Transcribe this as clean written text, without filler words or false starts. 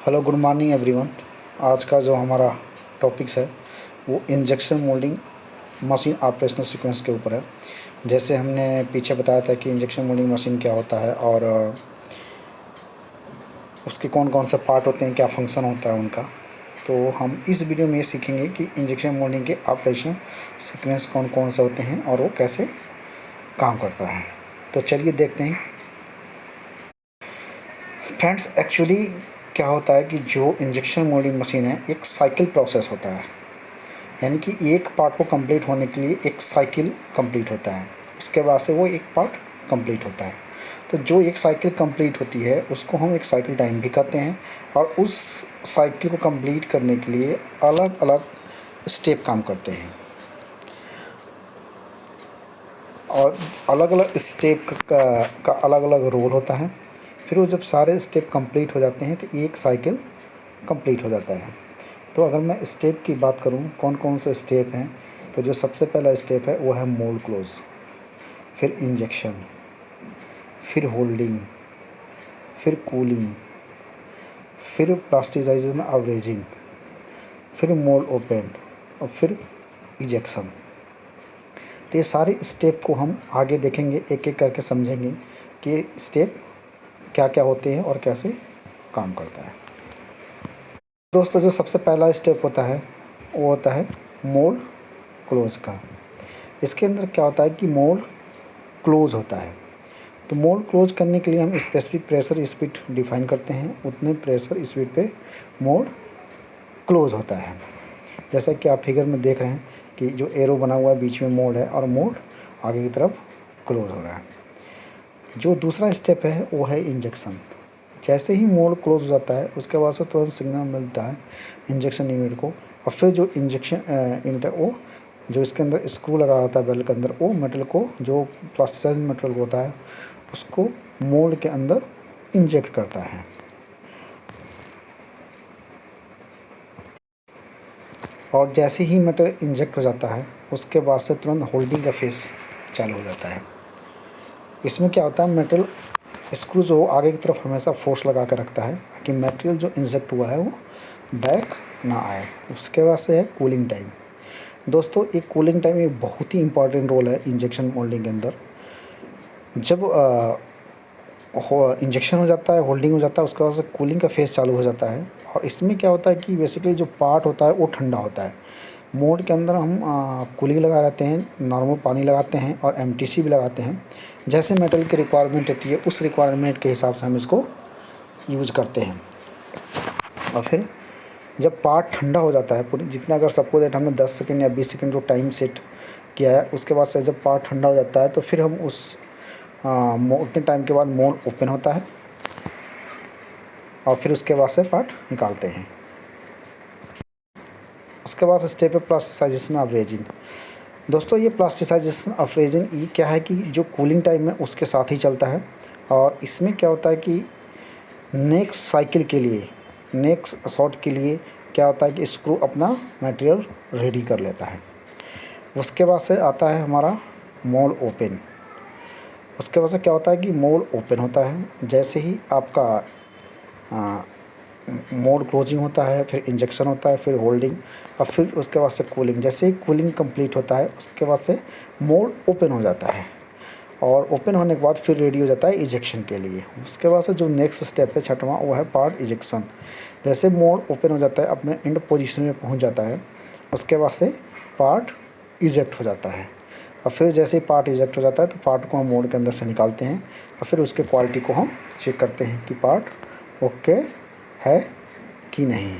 Hello good morning everyone. आज का जो हमारा टॉपिक्स है वो injection moulding machine operational sequence के ऊपर है। जैसे हमने पीछे बताया था कि इंजेक्शन मोल्डिंग मशीन क्या होता है और उसके कौन कौन से पार्ट होते हैं, क्या फंक्शन होता है उनका। तो हम इस वीडियो में ये सीखेंगे कि इंजेक्शन मोल्डिंग के ऑपरेशन सीक्वेंस कौन कौन से होते हैं और वो कैसे काम करता है। तो चलिए देखते हैं। फ्रेंड्स, एक्चुअली क्या होता है कि जो इंजेक्शन मोल्डिंग मशीन है एक साइकिल प्रोसेस होता है, यानी कि एक पार्ट को कंप्लीट होने के लिए एक साइकिल कंप्लीट होता है, उसके बाद से वो एक पार्ट कंप्लीट होता है। तो जो एक साइकिल कंप्लीट होती है उसको हम एक साइकिल टाइम भी कहते हैं। और उस साइकिल को कंप्लीट करने के लिए अलग अलग स्टेप काम करते हैं और अलग अलग स्टेप का अलग अलग रोल होता है। फिर वो जब सारे स्टेप कंप्लीट हो जाते हैं तो एक साइकिल कंप्लीट हो जाता है। तो अगर मैं स्टेप की बात करूं कौन कौन से स्टेप हैं, तो जो सबसे पहला स्टेप है वो है मोल्ड क्लोज, फिर इंजेक्शन, फिर होल्डिंग, फिर कूलिंग, फिर प्लास्टिसाइजेशन एवरेजिंग, फिर मोल्ड ओपन और फिर इजेक्शन। तो ये सारे स्टेप को हम आगे देखेंगे, एक एक करके समझेंगे कि स्टेप क्या क्या होते हैं और कैसे काम करता है। दोस्तों, जो सबसे पहला स्टेप होता है वो होता है मोल्ड क्लोज का। इसके अंदर क्या होता है कि मोल्ड क्लोज होता है। तो मोल्ड क्लोज करने के लिए हम स्पेसिफिक प्रेशर स्पीड डिफाइन करते हैं, उतने प्रेशर स्पीड पे मोल्ड क्लोज होता है। जैसा कि आप फिगर में देख रहे हैं कि जो एरो बना हुआ है बीच में मोल्ड है और मोल्ड आगे की तरफ क्लोज हो रहा है। जो दूसरा स्टेप है वो है इंजेक्शन। जैसे ही मोल्ड क्लोज हो जाता है उसके बाद से तुरंत सिग्नल मिलता है इंजेक्शन यूनिट को, और फिर जो इंजेक्शन यूनिट है वो जो इसके अंदर स्क्रू लगा होता है बेल के अंदर, वो मेटल को, जो प्लास्टिसाइज मेटल होता है उसको मोल्ड के अंदर इंजेक्ट करता है। और जैसे ही मेटल इंजेक्ट हो जाता है उसके बाद से तुरंत होल्डिंग का फेस चालू हो जाता है। इसमें क्या होता है, मेटल स्क्रू जो आगे की तरफ हमेशा फोर्स लगा कर रखता है कि मटेरियल जो इंजेक्ट हुआ है वो बैक ना आए। उसके बाद से है कूलिंग टाइम। दोस्तों, एक कूलिंग टाइम एक बहुत ही इंपॉर्टेंट रोल है इंजेक्शन मोल्डिंग के अंदर। जब इंजेक्शन हो जाता है, होल्डिंग हो जाता है, उसके बाद से कूलिंग का फेज चालू हो जाता है। और इसमें क्या होता है कि बेसिकली जो पार्ट होता है वो ठंडा होता है। मोड के अंदर हम कूलिंग लगा रहते हैं, नॉर्मल पानी लगाते हैं और एमटीसी भी लगाते हैं। जैसे मेटल की रिक्वायरमेंट रहती है उस रिक्वायरमेंट के हिसाब से हम इसको यूज़ करते हैं। और फिर जब पार्ट ठंडा हो जाता है पूरी, जितना अगर सपोज दैट हमने 10 सेकंड या 20 सेकंड जो टाइम सेट किया है, उसके बाद से जब पार्ट ठंडा हो जाता है तो फिर हम उतने टाइम के बाद मोल्ड ओपन होता है और फिर उसके बाद से पार्ट निकालते हैं। उसके बाद स्टेप है प्लास्टिसाइजेशन ऑफ रेजिन। दोस्तों, ये प्लास्टिसाइजेशन ऑफ रेजिन ये क्या है कि जो कूलिंग टाइम है उसके साथ ही चलता है। और इसमें क्या होता है कि नेक्स्ट साइकिल के लिए, नेक्स्ट शॉट के लिए क्या होता है कि स्क्रू अपना मटेरियल रेडी कर लेता है। उसके बाद से आता है हमारा मोल्ड ओपन। उसके बाद से क्या होता है कि मोल्ड ओपन होता है। जैसे ही आपका मोल्ड क्लोजिंग होता है, फिर इंजेक्शन होता है, फिर होल्डिंग और फिर उसके बाद से कूलिंग। जैसे ही कूलिंग कंप्लीट होता है उसके बाद से मोल्ड ओपन हो जाता है और ओपन होने के बाद फिर रेडी हो जाता है इजेक्शन के लिए। उसके बाद से जो नेक्स्ट स्टेप है छठवां, वो है पार्ट इजेक्शन। जैसे मोल्ड ओपन हो जाता है, अपने एंड पोजीशन में पहुंच जाता है, उसके बाद से पार्ट इजेक्ट हो जाता है। और फिर जैसे ही पार्ट इजेक्ट हो जाता है तो पार्ट को हम मोल्ड के अंदर से निकालते हैं और फिर उसके क्वालिटी को हम चेक करते हैं कि पार्ट ओके है कि नहीं।